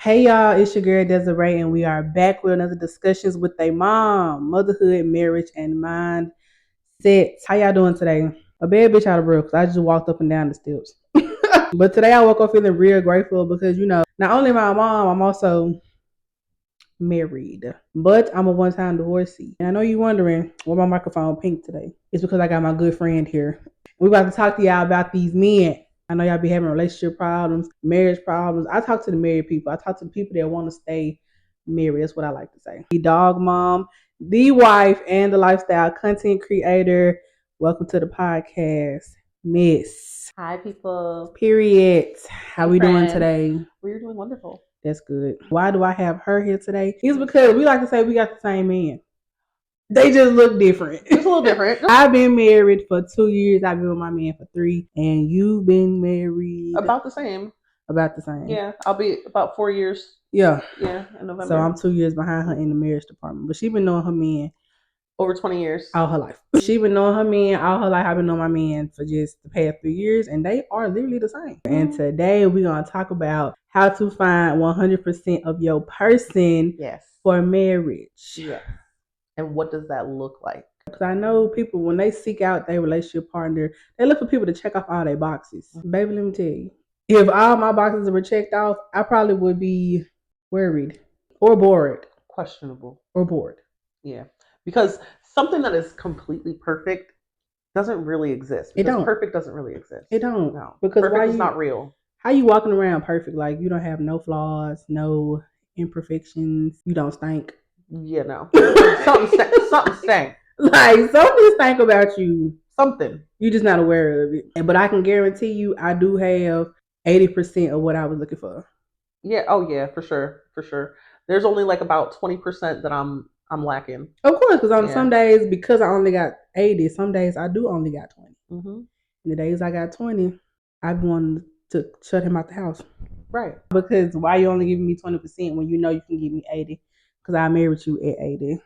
Hey y'all, it's your girl Desiree, and we are back with another discussions with a mom, motherhood, marriage, and mindset. How y'all doing today? A bad bitch out of breath because I just walked up and down the steps. But today I woke up feeling real grateful because not only my mom, I'm also married, but I'm a one-time divorcee. And I know you're wondering why my microphone pink today. It's because I got my good friend here. We're about to talk to y'all about these men. I know y'all be having relationship problems, marriage problems. I talk to the married people. I talk to the people that want to stay married. That's what I like to say. The dog mom, the wife, and the lifestyle content creator. Welcome to the podcast, Miss. Hi, people. Period. How Hey, we doing friends. today? We're doing wonderful. That's good. Why do I have her here today? It's because we like to say we got the same man. They just look different. Just a little different. I've been married for 2 years. I've been with my man for 3. And you've been married About the same. About the same. Yeah, I'll be about 4 years. Yeah. Yeah, in November. So I'm 2 years behind her in the marriage department. But she been knowing her man over 20 years. All her life. She been knowing her man all her life. I've been knowing my man for just the past 3 years, and they are literally the same. And today we're going to talk about how to find 100% of your person for marriage. Yes. And what does that look like? Because I know people, when they seek out their relationship partner, they look for people to check off all their boxes. Baby, let me tell you, if all my boxes were checked off, I probably would be worried or bored. Questionable. Or bored. Yeah. Because something that is completely perfect doesn't really exist. It don't. Perfect doesn't really exist. It don't. No. Because perfect is not real. How you walking around perfect? Like you don't have no flaws, no imperfections. You don't stink. Yeah, no. something stank. Like something stank about you. Something. You're just not aware of it. But I can guarantee you I do have 80% of what I was looking for. Yeah, oh yeah, for sure. For sure. There's only like about 20% that I'm lacking. Of course, because on some days, because I only got 80, some days I do only got 20. And the days I got 20, I wanted to shut him out the house. Right. Because why you only giving me 20% when you know you can give me 80? Because I married you at 80.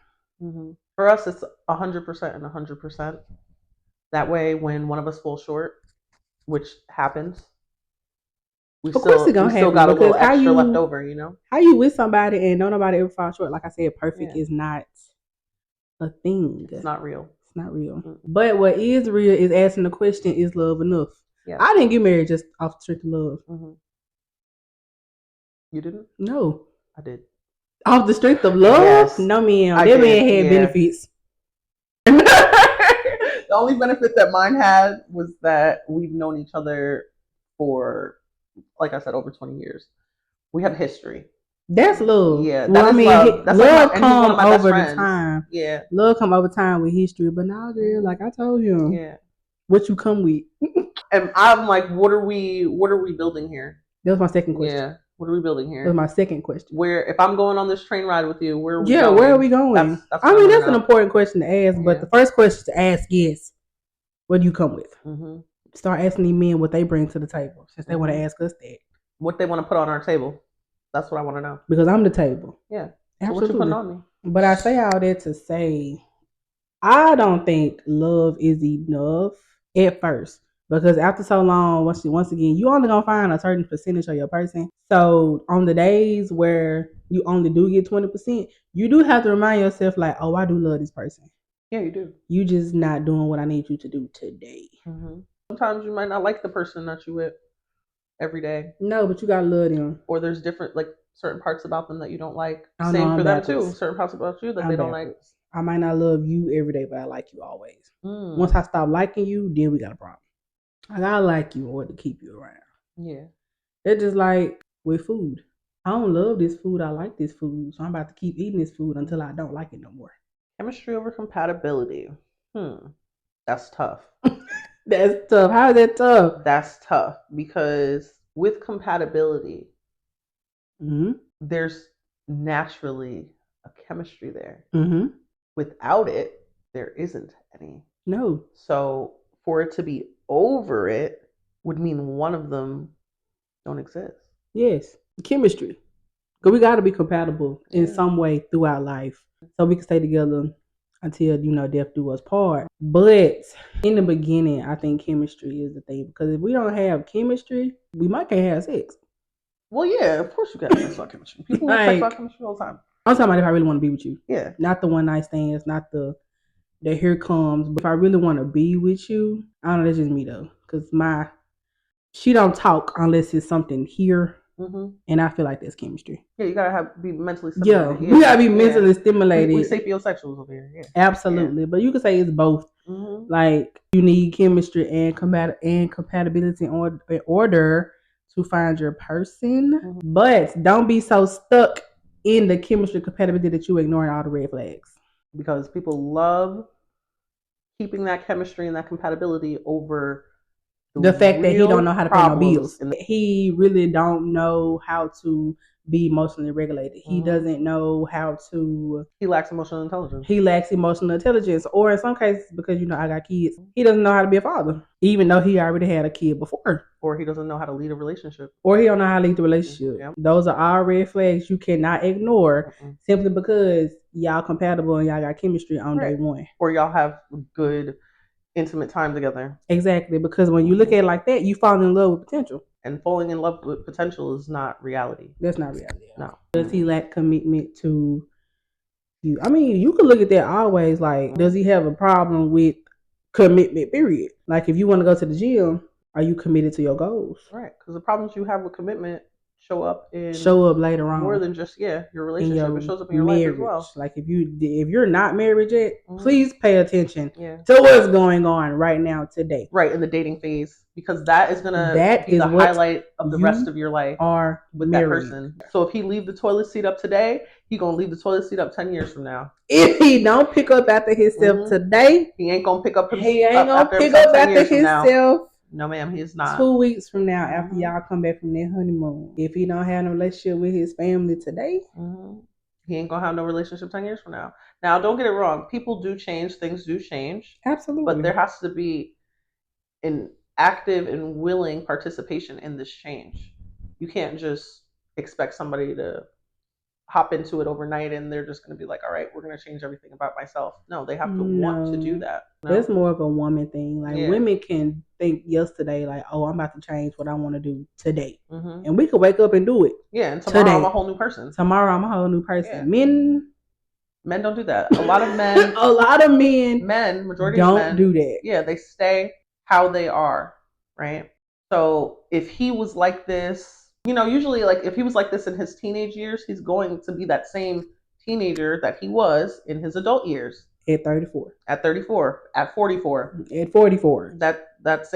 For us, it's 100% and 100%. That way, when one of us falls short, which happens, we still got a little extra left over, you know? How you with somebody and don't nobody ever fall short? Like I said, perfect is not a thing. It's not real. It's not real. But what is real is asking the question, is love enough? Yes. I didn't get married just off the strength of love. You didn't? No. I did. Off the strength of love? Yes. No, ma'am. That man had benefits. The only benefit that mine had was that we've known each other for, like I said, over 20 years. We have history. That's love. Yeah, that is love. That's love come over the time. Yeah, love come over time with history. But now, girl, like I told you, what you come with. And I'm like, what are we building here? That was my second question. Yeah, what are we building here? That was my second question. Where, if I'm going on this train ride with you, where are we going? Yeah, where are we going? That's an important question to ask. But the first question to ask is, what do you come with? Start asking these men what they bring to the table, since they want to ask us that. What they want to put on our table. That's what I want to know. Because I'm the table. Yeah. Absolutely. So what you putting on me? But I say all that to say, I don't think love is enough at first. Because after so long, once again, you only gonna find a certain percentage of your person. So on the days where you only do get 20%, you do have to remind yourself, like, oh, I do love this person. Yeah, you do. You just not doing what I need you to do today. Sometimes you might not like the person that you with every day. No, but you gotta love them. Or there's different, like, certain parts about them that you don't like. Same for them too. Certain parts about you that they don't like. I might not love you every day, but I like you always. Once I stop liking you, then we got a problem. I gotta like you in order to keep you around. Yeah. It's just like with food. I don't love this food. I like this food. So I'm about to keep eating this food until I don't like it no more. Chemistry over compatibility. That's tough. That's tough. How is that tough? That's tough because with compatibility, there's naturally a chemistry there. Without it, there isn't any. No. So for it to be over it would mean one of them don't exist. Yes. Chemistry. Because we got to be compatible in some way throughout life so we can stay together until, death do us part. But in the beginning, I think chemistry is the thing. Because if we don't have chemistry, we might can't have sex. Well, yeah, of course you can have sex about chemistry. People have sex about chemistry all the time. I'm talking about if I really want to be with you. Yeah. Not the one night stands, not the here comes. But if I really want to be with you, I don't know, that's just me though. Cause she don't talk unless it's something here. Mm-hmm. And I feel like that's chemistry. Yeah, you gotta be mentally stimulated. Yeah, we gotta be mentally stimulated. We sapiosexuals over here. Yeah. Absolutely. But you could say it's both. Mm-hmm. Like you need chemistry and compatibility in order to find your person. Mm-hmm. But don't be so stuck in the chemistry compatibility that you ignoring all the red flags. Because people love keeping that chemistry and that compatibility over the fact that he don't know how to pay no bills. He really don't know how to be emotionally regulated. He doesn't know how to. He lacks emotional intelligence. He lacks emotional intelligence, or in some cases, because I got kids, he doesn't know how to be a father, even though he already had a kid before. Or he doesn't know how to lead a relationship. Or he don't know how to lead the relationship. Yep. Those are all red flags you cannot ignore simply because y'all compatible and y'all got chemistry on day one. Or y'all have good intimate time together. Exactly, because when you look at it like that, you fall in love with potential. And falling in love with potential is not reality. That's not reality. No. Does he lack commitment to you? I mean, you can look at that always. Like, does he have a problem with commitment? Period. Like, if you want to go to the gym, are you committed to your goals? Right. Because the problems you have with commitment show up later on, more than just your relationship. It shows up in your marriage. Life as well. Like if you're not married yet, please pay attention to what's going on right now today. Right, in the dating phase, because that is gonna be the highlight of the rest of your life are with that person. So if he leave the toilet seat up today, he gonna leave the toilet seat up 10 years from now. If he don't pick up after himself today, he ain't gonna pick up himself. He ain't gonna pick up after himself. No, ma'am, he's not. 2 weeks from now, after y'all come back from their honeymoon, if he don't have no relationship with his family today, he ain't gonna have no relationship 10 years from now. Now, don't get it wrong. People do change. Things do change. Absolutely. But there has to be an active and willing participation in this change. You can't just expect somebody to hop into it overnight and they're just going to be like, all right, we're going to change everything about myself. No, they have to want to do that. No? That's more of a woman thing. Like women can think yesterday, like, oh, I'm about to change what I want to do today. And we could wake up and do it. Yeah, and tomorrow I'm a whole new person. Tomorrow I'm a whole new person. Yeah. Men don't do that. A lot of men. Majority don't of men do that. Yeah, they stay how they are, right? So if he was like this, usually like if he was like this in his teenage years, he's going to be that same teenager that he was in his adult years. At 34. At 34. At 44. At 44. That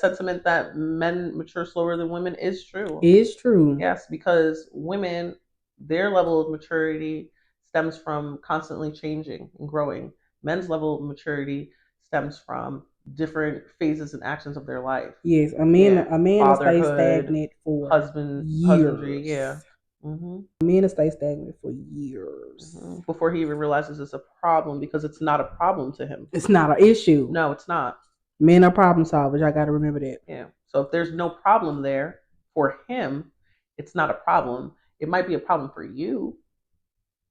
sentiment that men mature slower than women is true. Is true. Yes, because women, their level of maturity stems from constantly changing and growing. Men's level of maturity stems from different phases and actions of their life. Yes, a man will stay stagnant for husbandry, yeah. A man will stay stagnant for years before he even realizes it's a problem, because it's not a problem to him. It's not an issue. No, it's not. Men are problem solvers. I got to remember that. Yeah. So if there's no problem there for him, it's not a problem. It might be a problem for you,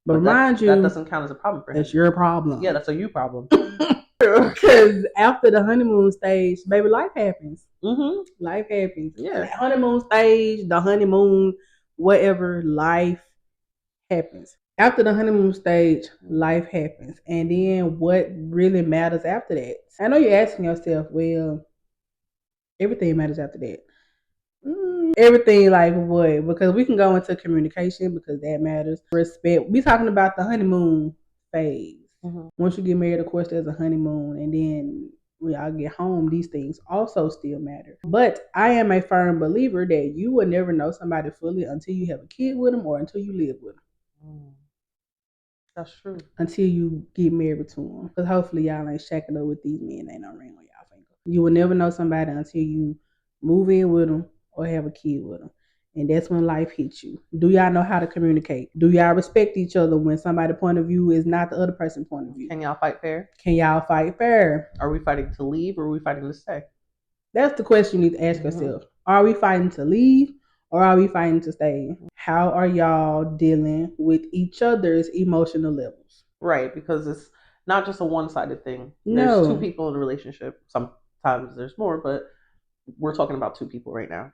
but remind you, that doesn't count as a problem for him. That's your problem. Yeah, that's a you problem. Because after the honeymoon stage, baby, life happens. Life happens. Yeah. The honeymoon stage, the honeymoon, whatever, life happens. After the honeymoon stage, life happens. And then what really matters after that? I know you're asking yourself, well, everything matters after that. Everything like what? Because we can go into communication, because that matters. Respect. We talking about the honeymoon phase. Once you get married, of course, there's a honeymoon, and then when y'all get home, these things also still matter. But I am a firm believer that you will never know somebody fully until you have a kid with them or until you live with them. That's true. Until you get married to them. Because hopefully y'all ain't shacking up with these men. Ain't no ring on y'all finger. You will never know somebody until you move in with them or have a kid with them. And that's when life hits you. Do y'all know how to communicate? Do y'all respect each other when somebody's point of view is not the other person's point of view? Can y'all fight fair? Can y'all fight fair? Are we fighting to leave, or are we fighting to stay? That's the question you need to ask yourself. Are we fighting to leave, or are we fighting to stay? How are y'all dealing with each other's emotional levels? Right, because it's not just a one-sided thing. There's two people in a relationship. Sometimes there's more, but we're talking about two people right now.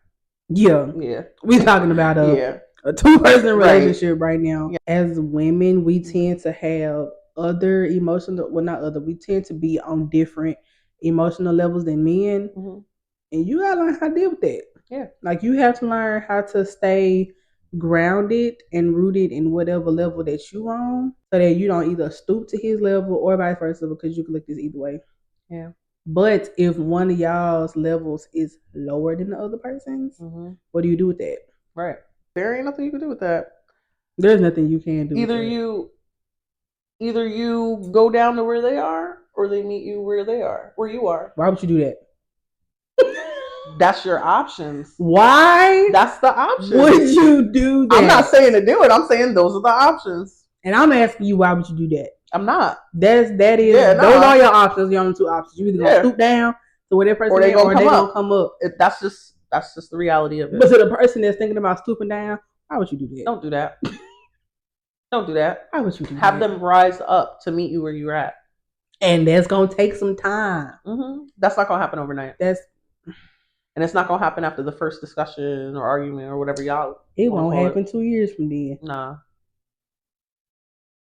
Yeah. We talking about a 2-person relationship right now. Yeah. As women, we tend to have other emotional, well, not other, we tend to be on different emotional levels than men. And you gotta learn how to deal with that. Yeah. Like you have to learn how to stay grounded and rooted in whatever level that you on, so that you don't either stoop to his level or vice versa, because you can look this either way. Yeah. But if one of y'all's levels is lower than the other person's, what do you do with that? Right. There ain't nothing you can do with that. There's nothing you can do. Either you go down to where they are, or they meet you where you are. Why would you do that? That's your options. Why? That's the option. Would you do that? I'm not saying to do it. I'm saying those are the options. And I'm asking you, why would you do that? I'm not. Those are your options. Your only two options. You either gonna stoop down to where that person or they gonna come up. That's just the reality of it. But to the person that's thinking about stooping down, why would you do that? Don't do that. Don't do that. Why would you do that? Have them rise up to meet you where you're at. And that's gonna take some time. That's not gonna happen overnight. And it's not gonna happen after the first discussion or argument or whatever y'all. It won't happen 2 years from then. Nah.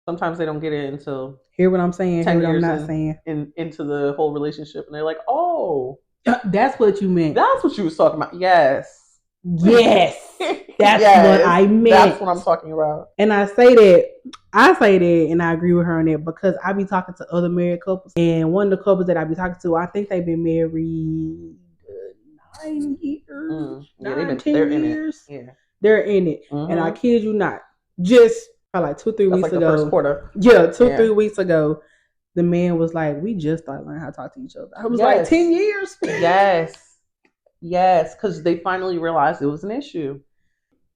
Sometimes they don't get it until. Hear what I'm saying? 10 Hear what years I'm not saying? Into the whole relationship, and they're like, "Oh, that's what you meant. That's what you was talking about." Yes. That's what I meant. That's what I'm talking about. And I say that, and I agree with her on that, because I be talking to other married couples, and one of the couples that I be talking to, I think they've been married 9 years, 10 years. They're in it, and I kid you not, just probably like 2-3 weeks ago. First quarter. Yeah, 2-3 weeks ago, the man was like, "We just started learning how to talk to each other." I was like, 10 years. Yes, because they finally realized it was an issue.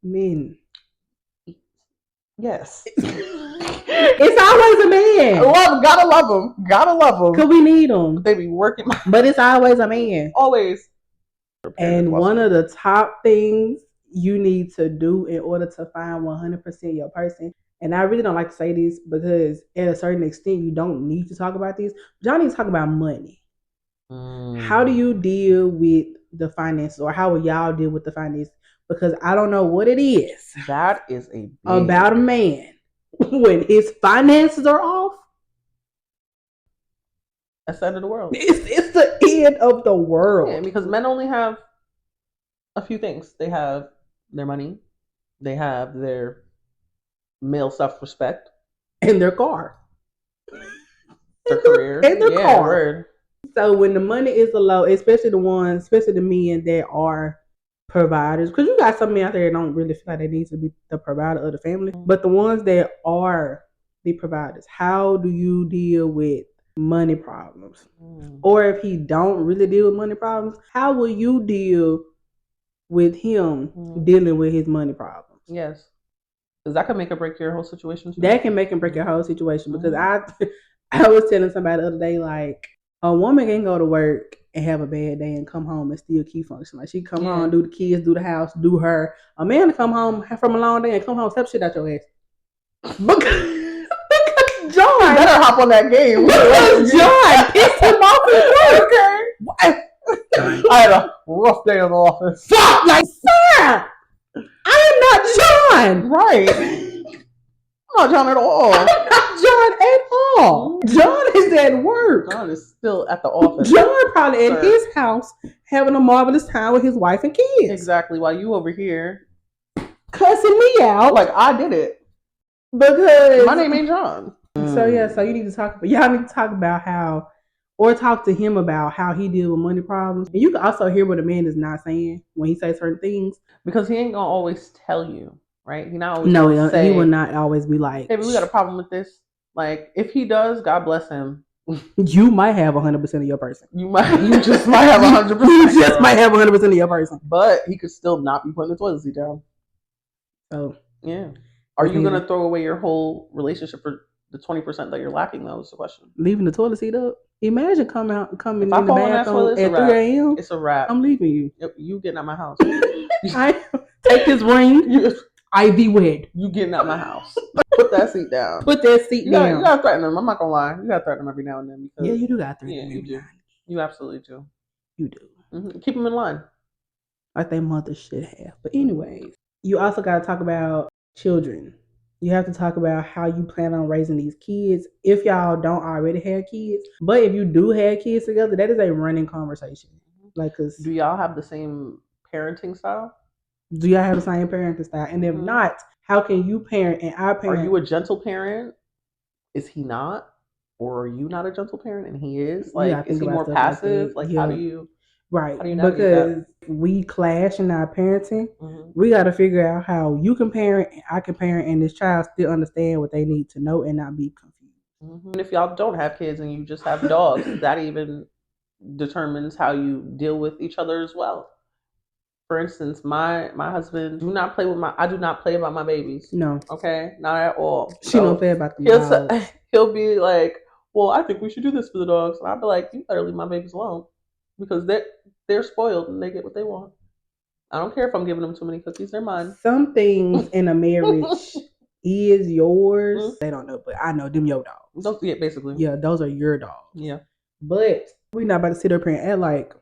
Men. Yes. It's always a man. Gotta love them. Because we need them. They be working. But it's always a man. Always. And one of the top things you need to do in order to find 100% your person, and I really don't like to say this because at a certain extent you don't need to talk about this, but y'all need to talk about money. How do you deal with the finances, or how will y'all deal with the finances? Because I don't know what it is. That is about a man when his finances are off. That's the end of the world. It's the end of the world. Yeah, because men only have a few things. They have their money, they have their male self-respect, and their car, their career, and their car. Word. So when the money is low, especially the men that are providers, because you got some men out there that don't really feel like they need to be the provider of the family, but the ones that are the providers, how do you deal with money problems? Or if he don't really deal with money problems, how will you deal with him dealing with his money problems? Yes, because that can make or break your whole situation too. That can make and break your whole situation, because I was telling somebody the other day, like, a woman can go to work and have a bad day and come home and still keep functioning. Like, she come home, do the kids, do the house, do her. A man to come home from a long day and come home, step shit out your ass. Because John better hop on that game. Because John pissed him off at work. Okay. I had a rough day in the office. Fuck, like, sir, I am not John. Right. I'm not John at all. I'm not John at all. John is at work. John is still at the office. John probably at his house having a marvelous time with his wife and kids. Exactly. While you over here cussing me out. Like I did it. Because my name ain't John. So y'all need to talk about how, or talk to him about how he deal with money problems. And you can also hear what a man is not saying when he says certain things. Because he ain't gonna always tell you. Right? He not always he will not always be like, "Hey, we got a problem with this." Like, if he does, God bless him. You might have 100% of your person. You just might have 100%. You just might have 100% of your person. But he could still not be putting the toilet seat down. So yeah, are you gonna throw away your whole relationship for the 20% that you're lacking? That was the question. Leaving the toilet seat up. Imagine coming in the bathroom at 3 a.m. It's a wrap. I'm leaving you. You getting out my house. I take this ring. Ivy wed. You getting out my house. Put that seat down. Put that seat down. You gotta threaten them. I'm not gonna lie. You gotta threaten them every now and then. Because, you do gotta threaten them. You do. You absolutely do. You do. Mm-hmm. Keep them in line. like their mothers should have. But anyways, you also got to talk about children. You have to talk about how you plan on raising these kids if y'all don't already have kids. But if you do have kids together, that is a running conversation. Like, cause do y'all have the same parenting style? Do y'all have the same parenting style? And if not, how can you parent and I parent? Are you a gentle parent? Is he not? Or are you not a gentle parent and he is? Like, is he more passive? Like, how do you? Right, because we clash in our parenting. We got to figure out how you can parent and I can parent, and this child still understand what they need to know and not be confused. And if y'all don't have kids and you just have dogs, that even determines how you deal with each other as well. For instance, my husband I do not play about my babies. No. Okay? Not at all. She don't play about the dogs. He'll be like, well, I think we should do this for the dogs. And I'll be like, you better leave my babies alone. Because they're spoiled and they get what they want. I don't care if I'm giving them too many cookies, they're mine. Some things in a marriage is yours. They don't know, but I know them your dogs. Those, yeah, basically. Yeah, those are your dogs. Yeah. But we're not about to sit up here and act like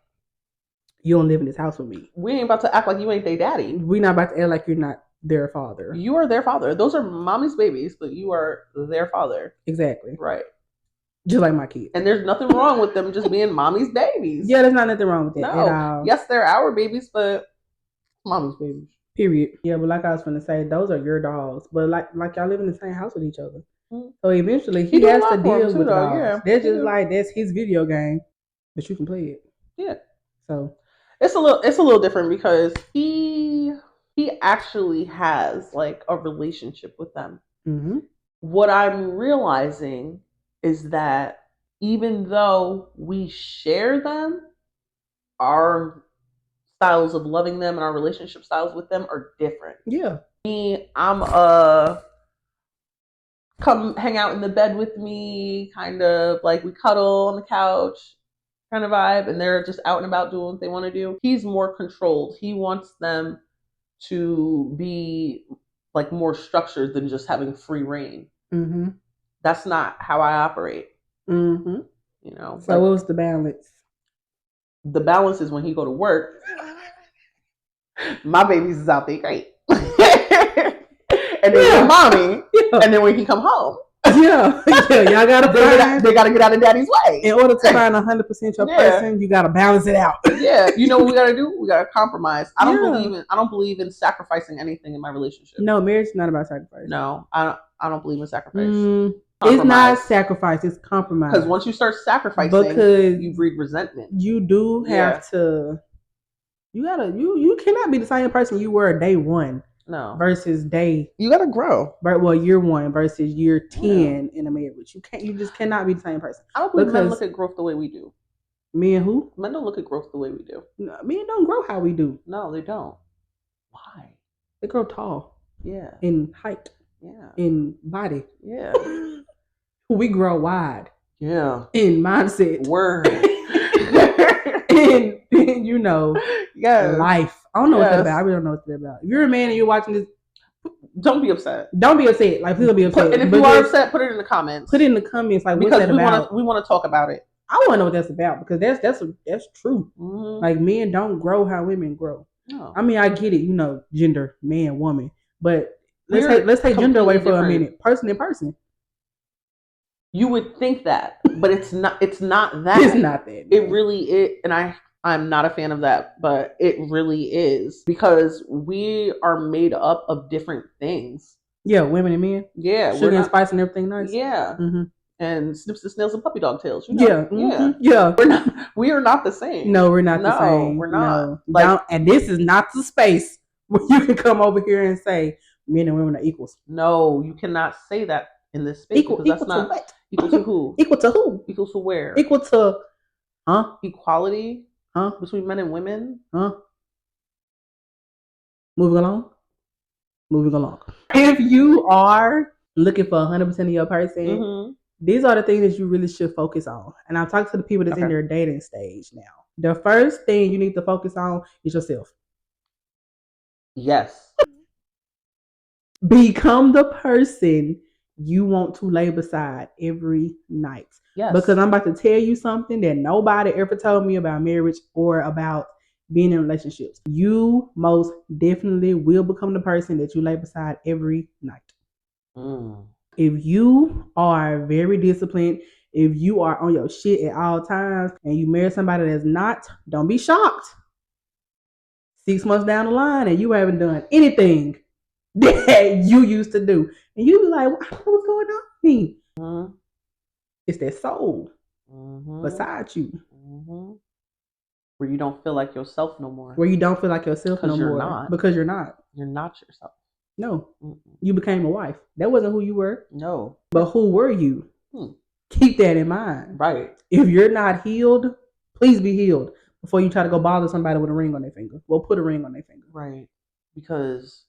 you don't live in this house with me. We ain't about to act like you ain't their daddy. We're not about to act like you're not their father. You are their father. Those are mommy's babies, but you are their father. Exactly. Right. Just like my kids. And there's nothing wrong with them just being mommy's babies. Yeah, there's not nothing wrong with that at all. Yes, they're our babies, but mommy's babies. Period. Yeah, but like I was going to say, those are your dogs. But like y'all live in the same house with each other. So eventually he has to deal with dogs. Yeah, that's just like that's his video game, but you can play it. Yeah. So it's a little different because he actually has like a relationship with them. What I'm realizing is that even though we share them, our styles of loving them and our relationship styles with them are different. Yeah. Me, I'm come hang out in the bed with me, kind of like we cuddle on the couch kind of vibe, and they're just out and about doing what they want to do. He's more controlled. He wants them to be like more structured than just having free reign. That's not how I operate. You know. So what was the balance? The balance is when he go to work, my babies is out there great. And then mommy. Yeah. And then when he come home. Yeah, y'all gotta they gotta get out of daddy's way. In order to find 100% your person, you gotta balance it out. Yeah, you know what we gotta do? We gotta compromise. I don't believe in sacrificing anything in my relationship. No, marriage is not about sacrifice. No, I don't believe in sacrifice. It's not sacrifice, it's compromise. Because once you start sacrificing, you breed resentment. You do have to. You cannot be the same person you were day one. No. Versus day. You gotta grow. Well, year 1 versus year 10 in a marriage. You just cannot be the same person. I don't believe men look at growth the way we do. Men who? Men don't look at growth the way we do. No, men don't grow how we do. No, they don't. Why? They grow tall. Yeah. In height. Yeah. In body. Yeah. We grow wide. Yeah. In mindset. Word. in you know, life. I don't know what that's about. I really don't know what that's about. If you're a man and you're watching this, don't be upset. Don't be upset. Like, please don't be upset. And if you are upset, put it in the comments. Put it in the comments. Like, what's that about? We want to talk about it. I want to know what that's about because that's true. Like, men don't grow how women grow. No. I mean, I get it. You know, gender, man, woman, but let's take gender away for a minute. Person in person. You would think that, but it's not. It's not that. It's not that. It really is, and I'm not a fan of that, but it really is because we are made up of different things. Yeah, women and men. Yeah, sugar and spice and everything nice. Yeah, and snips and snails and puppy dog tails. You know? Yeah, yeah. We are not the same. No, we're not the same. We're not. No. Like, and this is not the space where you can come over here and say men and women are equals. No, you cannot say that in this space equal that's not to what? Equal to who? Equal to who? Equal to where? Equal to, equality. Between men and women. Moving along. If you are looking for 100% of your person, these are the things that you really should focus on. And I'm talking to the people that's in their dating stage now. The first thing you need to focus on is yourself. Yes. Become the person you want to lay beside every night. Yes. Because I'm about to tell you something that nobody ever told me about marriage or about being in relationships. You most definitely will become the person that you lay beside every night. If you are very disciplined, if you are on your shit at all times and you marry somebody that's not, don't be shocked. 6 months down the line and you haven't done anything that you used to do. And you be like, what's going on with me? It's that soul beside you. Where you don't feel like yourself no more. Where you don't feel like yourself no more. Not. Because you're not. You're not yourself. No. You became a wife. That wasn't who you were. No. But who were you? Keep that in mind. Right. If you're not healed, please be healed before you try to go bother somebody with a ring on their finger. Well, put a ring on their finger. Right. Because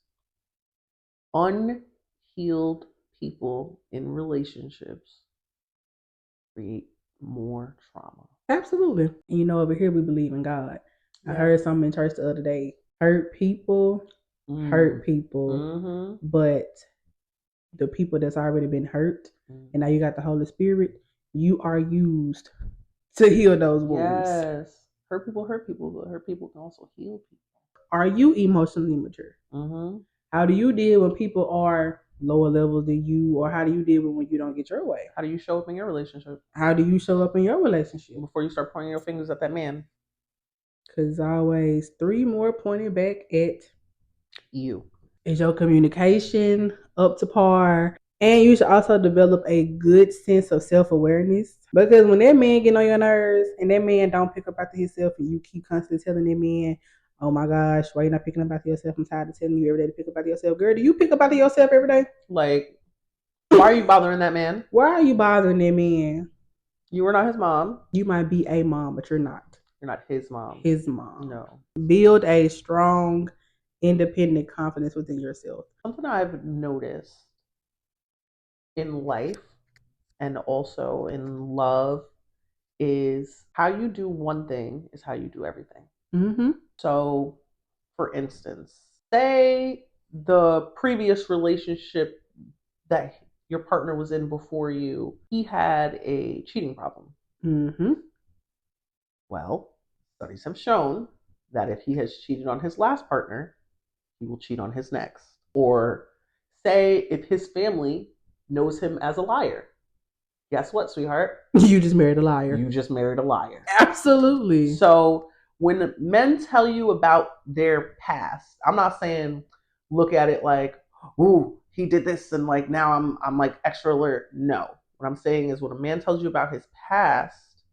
unhealed people in relationships create more trauma. Absolutely. And you know, over here we believe in God. I heard something in church the other day. Hurt people, but the people that's already been hurt, and now you got the Holy Spirit, you are used to heal those wounds. Yes. Hurt people, but hurt people can also heal people. Are you emotionally mature? How do you deal when people are lower levels than you, or how do you deal with when you don't get your way? How do you show up in your relationship? How do you show up in your relationship? Before you start pointing your fingers at that man. Because always 3 more pointing back at you. Is your communication up to par? And you should also develop a good sense of self-awareness. Because when that man get on your nerves and that man don't pick up after himself and you keep constantly telling that man, oh my gosh, why you not picking up after yourself? I'm tired of telling you every day to pick up after yourself. Girl, do you pick up after yourself every day? Like, why are you bothering that man? Why are you bothering that man? You were not his mom. You might be a mom, but you're not. You're not his mom. His mom. No. Build a strong, independent confidence within yourself. Something I've noticed in life and also in love is how you do one thing is how you do everything. So, for instance, say the previous relationship that your partner was in before you, he had a cheating problem. Well, studies have shown that if he has cheated on his last partner, he will cheat on his next. Or say if his family knows him as a liar. Guess what, sweetheart? You just married a liar. You just married a liar. Absolutely. So when men tell you about their past, I'm not saying look at it like, ooh, he did this and like now I'm like extra alert. No. What I'm saying is when a man tells you about his past,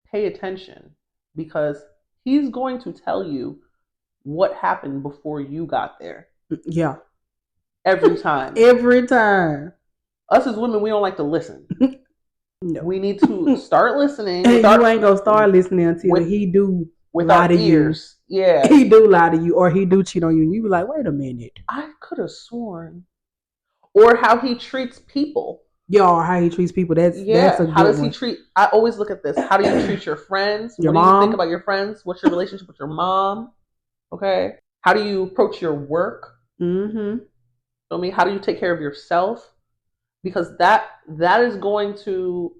pay attention because he's going to tell you what happened before you got there. Yeah. Every time. Every time. Us as women, we don't like to listen. No. We need to start listening. And you ain't gonna start listening until he do with lie our to ears. You. Yeah. He do lie to you or he do cheat on you and you be like, wait a minute. I could have sworn. Or how he treats people. Yo, how he treats people. That's a good how does one. He treat? I always look at this. How do you treat your friends? Your what mom? do you think about your friends? What's your relationship with your mom? Okay. How do you approach your work? I mean, how do you take care of yourself? Because that is going to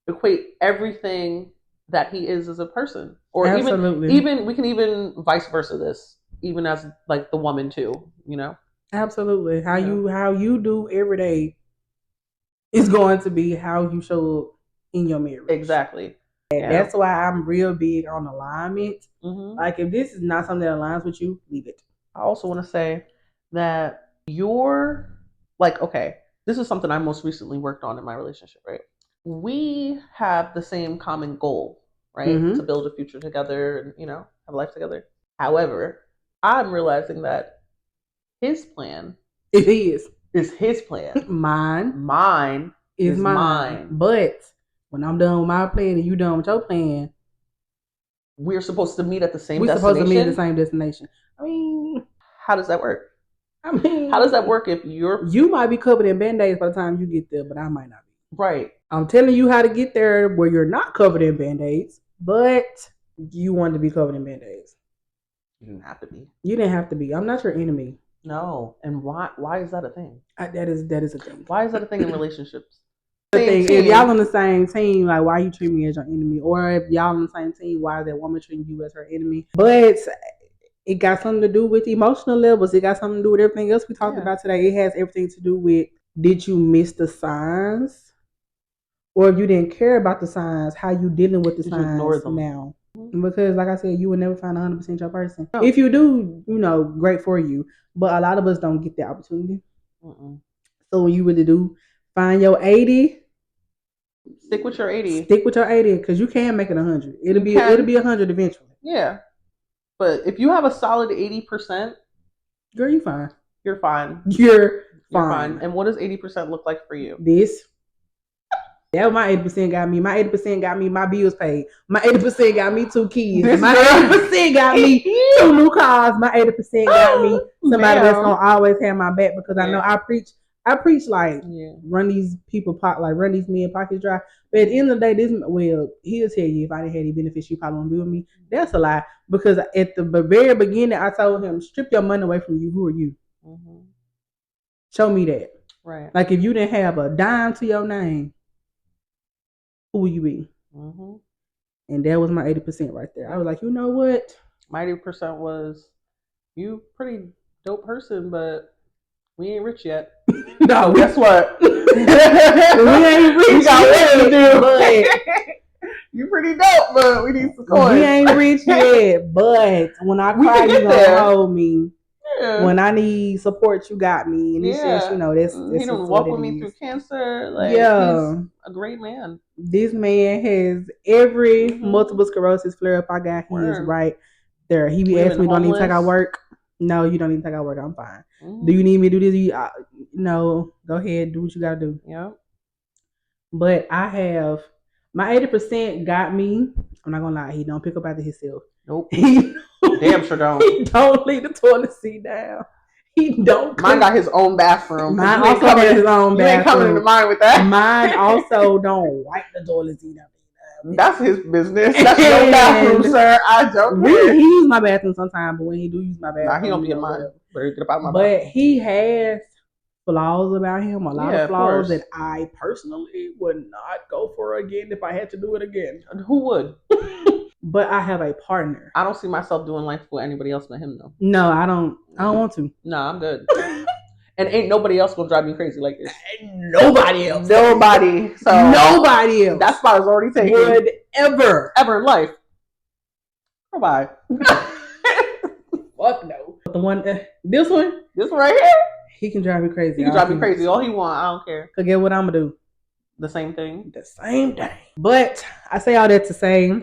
equate everything that he is as a person. Or Absolutely. even we can even vice versa this, even as like the woman too, you know? Absolutely. How you do every day is going to be how you show up in your marriage. Exactly. And that's why I'm real big on alignment. Like if this is not something that aligns with you, leave it. I also want to say that you're like, okay, this is something I most recently worked on in my relationship, right? We have the same common goal, right? To build a future together and, you know, have life together. However, I'm realizing that his plan is his plan. Mine is mine. But when I'm done with my plan and you done with your plan, we're supposed to meet at the same destination. We're supposed to meet at the same destination. I mean, how does that work? I mean, how does that work if you might be covered in band-aids by the time you get there, but I might not be. Right. I'm telling you how to get there where you're not covered in band-aids, but you want to be covered in band-aids. You didn't have to be. You didn't have to be. I'm not your enemy. No. And why is that a thing? That is a thing. Why is that a thing in relationships? If y'all on the same team, like why you treat me as your enemy? Or if y'all on the same team, why is that woman treating you as her enemy? But it got something to do with emotional levels. It got something to do with everything else we talked about today. It has everything to do with, did you miss the signs? Or if you didn't care about the signs, how you dealing with the signs now? Because like I said, you will never find 100% your person. No. If you do, great for you. But a lot of us don't get the opportunity. So when you really do, find your 80. Stick with your 80. Stick with your 80 because you can make it 100. It'll be 100 eventually. Yeah. But if you have a solid 80%, girl, you fine. You're fine. You're fine. And what does 80% look like for you? This. That was my 80% got me. My 80% got me my bills paid. My 80% got me 2 kids. My 80% got me 2 new cars. My 80% got me somebody that's gonna always have my back because I know I preach like run these people run these men pockets dry. But at the end of the day, he'll tell you if I didn't have any benefits, you probably won't be with me. That's a lie. Because at the very beginning, I told him, strip your money away from you. Who are you? Show me that. Right. Like if you didn't have a dime to your name, who will you be? And that was my 80% right there. I was like, you know what? My 80% was, you pretty dope person, but we ain't rich yet. No, guess what? we ain't rich. We got work to do. But you pretty dope, but we need some coins. We ain't rich yet, but when I cry, you gonna hold me. Yeah. When I need support, you got me. And it's just, that's he don't walk with me through cancer. Like, he's a great man. This man has every multiple sclerosis flare up I got. He is right there. He be asking me, don't even take out work. No, you don't even take out work. I'm fine. Do you need me to do this? No, go ahead. Do what you got to do. Yeah. But I have, my 80% got me. I'm not going to lie. He don't pick up after himself. Nope. Damn sure don't. He don't leave the toilet seat down. He don't. Mine got his own bathroom. Mine also has his own bathroom. You ain't coming into mine with that. Mine also don't wipe the toilet seat down. That's his business. That's your bathroom, sir. I don't care. He use my bathroom sometimes, but when he do use my bathroom, he don't be in mine. Get about my but bathroom. He has flaws about him, a lot of flaws that I personally would not go for again if I had to do it again. Who would? But I have a partner. I don't see myself doing life with anybody else but him, though. No, I don't want to. No, I'm good. And ain't nobody else gonna drive me crazy like this. Nobody else. Nobody. So nobody else. That spot is already taken. Would ever in life. Bye. Fuck no. The one, this one right here. He can drive me crazy. He can drive me crazy all he want. I don't care. Cause get what I'm gonna do. The same thing. But I say all that to say.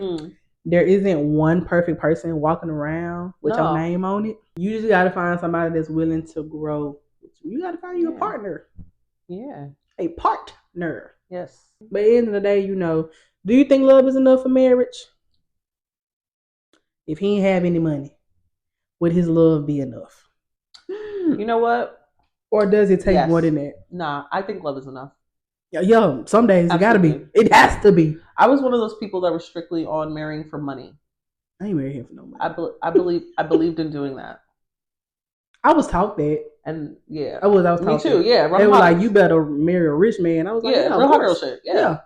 There isn't one perfect person walking around with your name on it. You just got to find somebody that's willing to grow. You got to find you a partner. Yeah. A partner. Yes. But at the end of the day, do you think love is enough for marriage? If he ain't have any money, would his love be enough? You know what? Or does it take more than that? Nah, I think love is enough. Yo, some days it gotta be. It has to be. I was one of those people that were strictly on marrying for money. I ain't marrying him for no money. I believed in doing that. I was taught that, and I was taught me too. That. Yeah, they were like, you better marry a rich man. I was like, real hot girl shit. Yeah,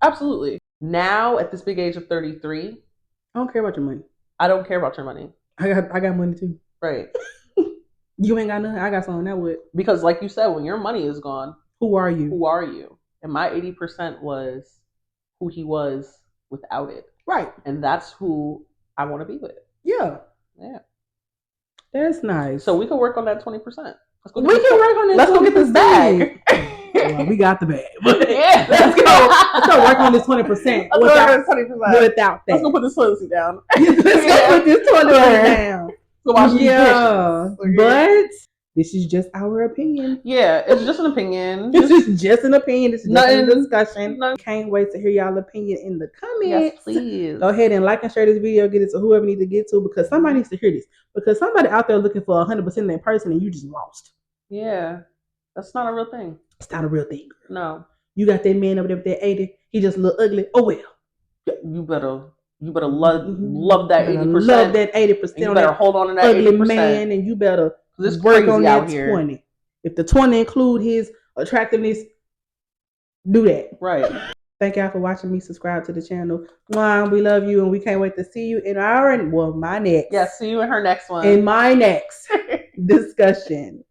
absolutely. Now at this big age of 33, I don't care about your money. I don't care about your money. I got money too. Right. You ain't got nothing. I got something that would. Because like you said, when your money is gone, who are you? Who are you? And my 80% was who he was without it. Right. And that's who I want to be with. Yeah. Yeah. That's nice. So we can work on that 20%. We can work on this. Let's go get this bag. Well, we got the bag. Yeah. Let's go work on this 20%. Without that. Let's go put this toilet seat down. Let's go put this toilet seat down. But this is just our opinion. Yeah, it's just an opinion. This is just an opinion. This is just a discussion. Can't wait to hear y'all opinion in the comments. Yes, please. Go ahead and like and share this video. Get it to whoever needs to get to, because somebody needs to hear this. Because somebody out there looking for 100% of that person and you just lost. Yeah, that's not a real thing. It's not a real thing. No. You got that man over there with that 80. He just look ugly. Oh well. You better love that 80%. Love that 80%. You better hold on to that ugly 80%. Man, and you better this work on that here. 20. If the 20 include his attractiveness, do that. Right. Thank y'all for watching me. Subscribe to the channel. Mwah, we love you, and we can't wait to see you in my next. Yes, see you in her next one. In my next discussion.